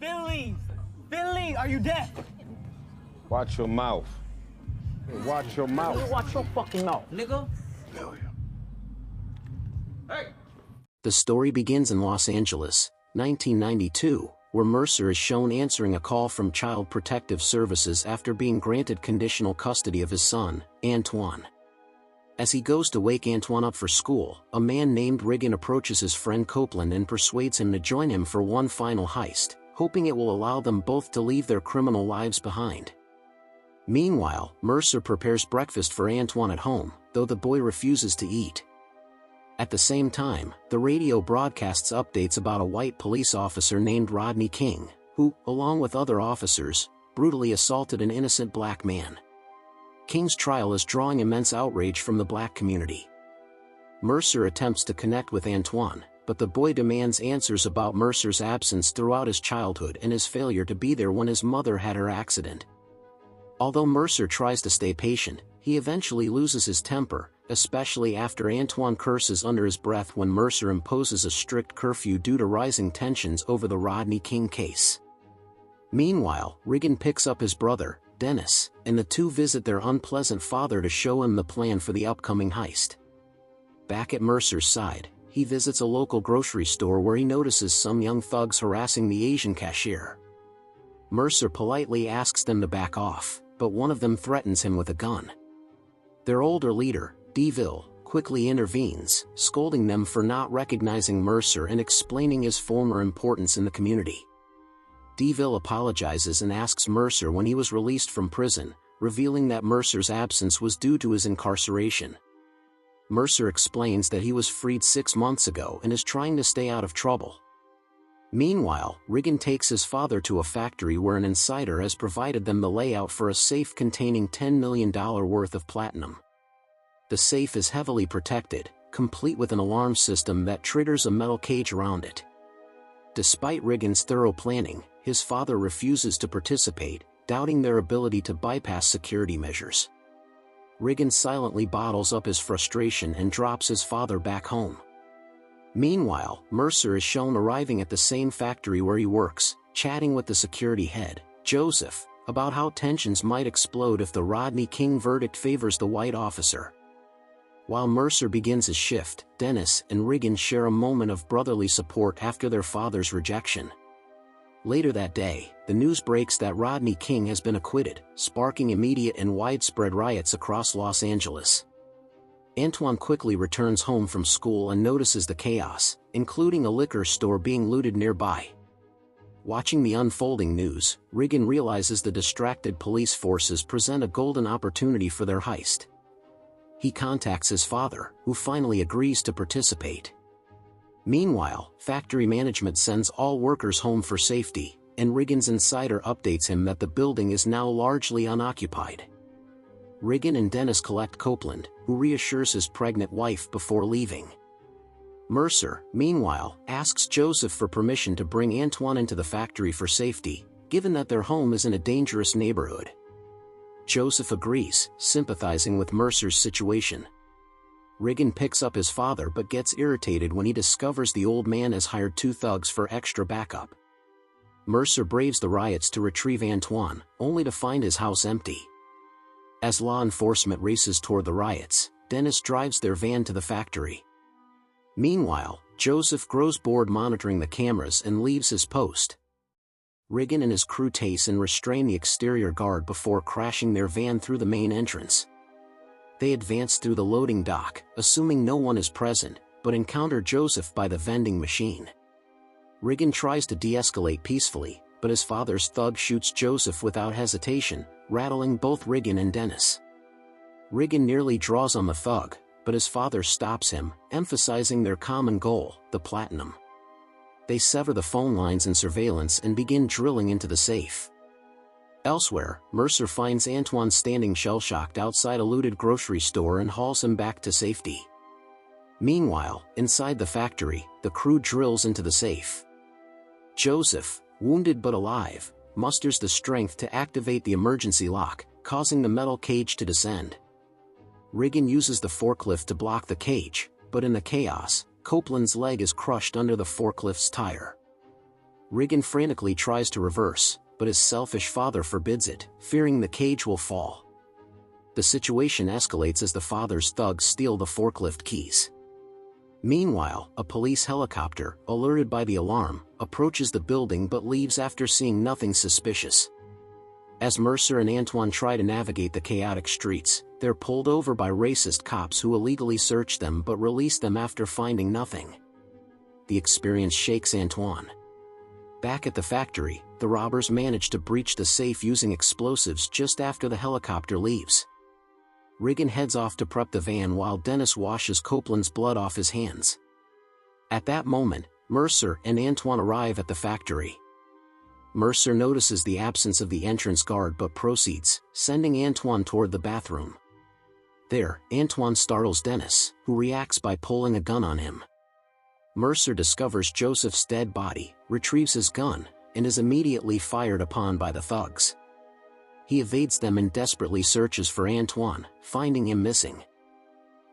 Finley! Finley, are you deaf? Watch your mouth. Watch your mouth. Watch your fucking mouth, nigga. Hey! The story begins in Los Angeles, 1992, where Mercer is shown answering a call from Child Protective Services after being granted conditional custody of his son, Antoine. As he goes to wake Antoine up for school, a man named Riggin approaches his friend Copeland and persuades him to join him for one final heist, hoping it will allow them both to leave their criminal lives behind. Meanwhile, Mercer prepares breakfast for Antoine at home, though the boy refuses to eat. At the same time, the radio broadcasts updates about a white police officer named Rodney King, who, along with other officers, brutally assaulted an innocent black man. King's trial is drawing immense outrage from the black community. Mercer attempts to connect with Antoine, but the boy demands answers about Mercer's absence throughout his childhood and his failure to be there when his mother had her accident. Although Mercer tries to stay patient, he eventually loses his temper, especially after Antoine curses under his breath when Mercer imposes a strict curfew due to rising tensions over the Rodney King case. Meanwhile, Riggin picks up his brother, Dennis, and the two visit their unpleasant father to show him the plan for the upcoming heist. Back at Mercer's side, he visits a local grocery store where he notices some young thugs harassing the Asian cashier. Mercer politely asks them to back off, but one of them threatens him with a gun. Their older leader, DeVille, quickly intervenes, scolding them for not recognizing Mercer and explaining his former importance in the community. DeVille apologizes and asks Mercer when he was released from prison, revealing that Mercer's absence was due to his incarceration. Mercer explains that he was freed 6 months ago and is trying to stay out of trouble. Meanwhile, Riggin takes his father to a factory where an insider has provided them the layout for a safe containing $10 million worth of platinum. The safe is heavily protected, complete with an alarm system that triggers a metal cage around it. Despite Riggin's thorough planning, his father refuses to participate, doubting their ability to bypass security measures. Riggin silently bottles up his frustration and drops his father back home. Meanwhile, Mercer is shown arriving at the same factory where he works, chatting with the security head, Joseph, about how tensions might explode if the Rodney King verdict favors the white officer. While Mercer begins his shift, Dennis and Riggin share a moment of brotherly support after their father's rejection. Later that day, the news breaks that Rodney King has been acquitted, sparking immediate and widespread riots across Los Angeles. Antoine quickly returns home from school and notices the chaos, including a liquor store being looted nearby. Watching the unfolding news, Riggin realizes the distracted police forces present a golden opportunity for their heist. He contacts his father, who finally agrees to participate. Meanwhile, factory management sends all workers home for safety, and Riggin's insider updates him that the building is now largely unoccupied. Riggin and Dennis collect Copeland, who reassures his pregnant wife before leaving. Mercer, meanwhile, asks Joseph for permission to bring Antoine into the factory for safety, given that their home is in a dangerous neighborhood. Joseph agrees, sympathizing with Mercer's situation. Riggin picks up his father but gets irritated when he discovers the old man has hired 2 thugs for extra backup. Mercer braves the riots to retrieve Antoine, only to find his house empty. As law enforcement races toward the riots, Dennis drives their van to the factory. Meanwhile, Joseph grows bored monitoring the cameras and leaves his post. Riggin and his crew tase and restrain the exterior guard before crashing their van through the main entrance. They advance through the loading dock, assuming no one is present, but encounter Joseph by the vending machine. Riggin tries to de-escalate peacefully, but his father's thug shoots Joseph without hesitation, rattling both Riggin and Dennis. Riggin nearly draws on the thug, but his father stops him, emphasizing their common goal, the platinum. They sever the phone lines and surveillance and begin drilling into the safe. Elsewhere, Mercer finds Antoine standing shell-shocked outside a looted grocery store and hauls him back to safety. Meanwhile, inside the factory, the crew drills into the safe. Joseph, wounded but alive, musters the strength to activate the emergency lock, causing the metal cage to descend. Riggin uses the forklift to block the cage, but in the chaos, Copeland's leg is crushed under the forklift's tire. Riggin frantically tries to reverse, but his selfish father forbids it, fearing the cage will fall. The situation escalates as the father's thugs steal the forklift keys. Meanwhile, a police helicopter, alerted by the alarm, approaches the building but leaves after seeing nothing suspicious. As Mercer and Antoine try to navigate the chaotic streets, they're pulled over by racist cops who illegally search them but release them after finding nothing. The experience shakes Antoine. Back at the factory, the robbers manage to breach the safe using explosives just after the helicopter leaves. Riggin heads off to prep the van while Dennis washes Copeland's blood off his hands. At that moment, Mercer and Antoine arrive at the factory. Mercer notices the absence of the entrance guard but proceeds, sending Antoine toward the bathroom. There, Antoine startles Dennis, who reacts by pulling a gun on him. Mercer discovers Joseph's dead body, retrieves his gun, and is immediately fired upon by the thugs. He evades them and desperately searches for Antoine, finding him missing.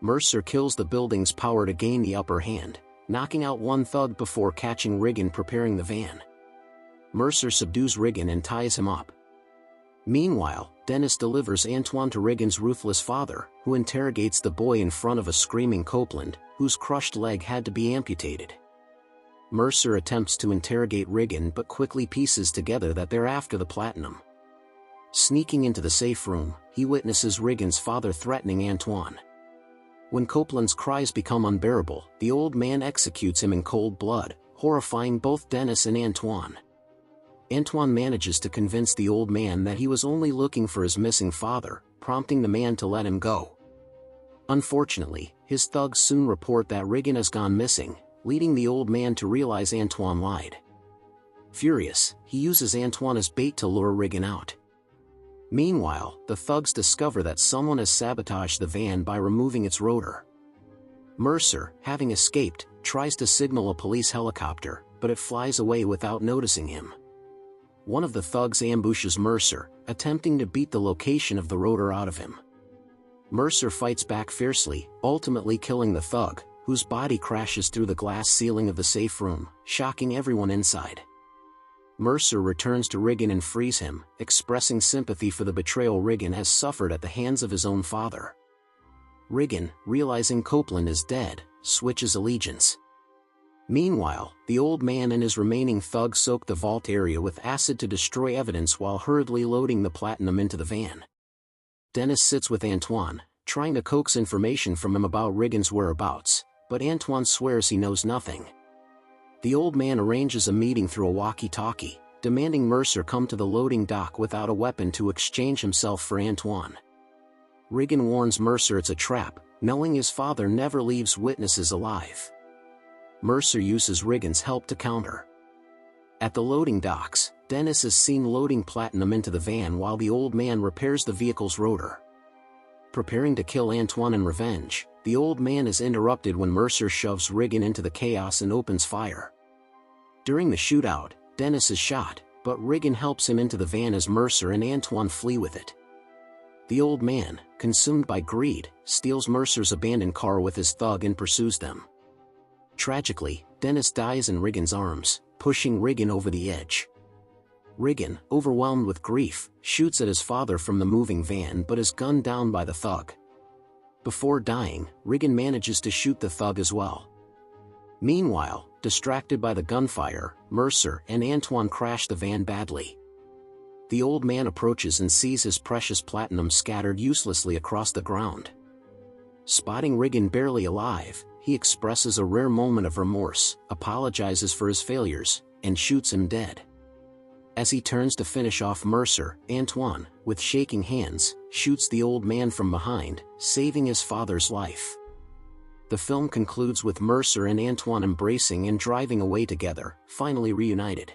Mercer kills the building's power to gain the upper hand, knocking out one thug before catching Riggin preparing the van. Mercer subdues Riggin and ties him up. Meanwhile, Dennis delivers Antoine to Riggin's ruthless father, who interrogates the boy in front of a screaming Copeland, whose crushed leg had to be amputated. Mercer attempts to interrogate Riggin but quickly pieces together that they're after the platinum. Sneaking into the safe room, he witnesses Riggin's father threatening Antoine. When Copeland's cries become unbearable, the old man executes him in cold blood, horrifying both Dennis and Antoine. Antoine manages to convince the old man that he was only looking for his missing father, prompting the man to let him go. Unfortunately, his thugs soon report that Riggin has gone missing, leading the old man to realize Antoine lied. Furious, he uses Antoine as bait to lure Riggin out. Meanwhile, the thugs discover that someone has sabotaged the van by removing its rotor. Mercer, having escaped, tries to signal a police helicopter, but it flies away without noticing him. One of the thugs ambushes Mercer, attempting to beat the location of the rotor out of him. Mercer fights back fiercely, ultimately killing the thug, whose body crashes through the glass ceiling of the safe room, shocking everyone inside. Mercer returns to Riggin and frees him, expressing sympathy for the betrayal Riggin has suffered at the hands of his own father. Riggin, realizing Copeland is dead, switches allegiance. Meanwhile, the old man and his remaining thugs soak the vault area with acid to destroy evidence while hurriedly loading the platinum into the van. Dennis sits with Antoine, trying to coax information from him about Riggin's whereabouts, but Antoine swears he knows nothing. The old man arranges a meeting through a walkie-talkie, demanding Mercer come to the loading dock without a weapon to exchange himself for Antoine. Riggin warns Mercer it's a trap, knowing his father never leaves witnesses alive. Mercer uses Riggin's help to counter. At the loading docks, Dennis is seen loading platinum into the van while the old man repairs the vehicle's rotor. Preparing to kill Antoine in revenge, the old man is interrupted when Mercer shoves Riggin into the chaos and opens fire. During the shootout, Dennis is shot, but Riggin helps him into the van as Mercer and Antoine flee with it. The old man, consumed by greed, steals Mercer's abandoned car with his thug and pursues them. Tragically, Dennis dies in Riggin's arms, pushing Riggin over the edge. Riggin, overwhelmed with grief, shoots at his father from the moving van but is gunned down by the thug. Before dying, Riggin manages to shoot the thug as well. Meanwhile, distracted by the gunfire, Mercer and Antoine crash the van badly. The old man approaches and sees his precious platinum scattered uselessly across the ground. Spotting Riggin barely alive, he expresses a rare moment of remorse, apologizes for his failures, and shoots him dead. As he turns to finish off Mercer, Antoine, with shaking hands, shoots the old man from behind, saving his father's life. The film concludes with Mercer and Antoine embracing and driving away together, finally reunited.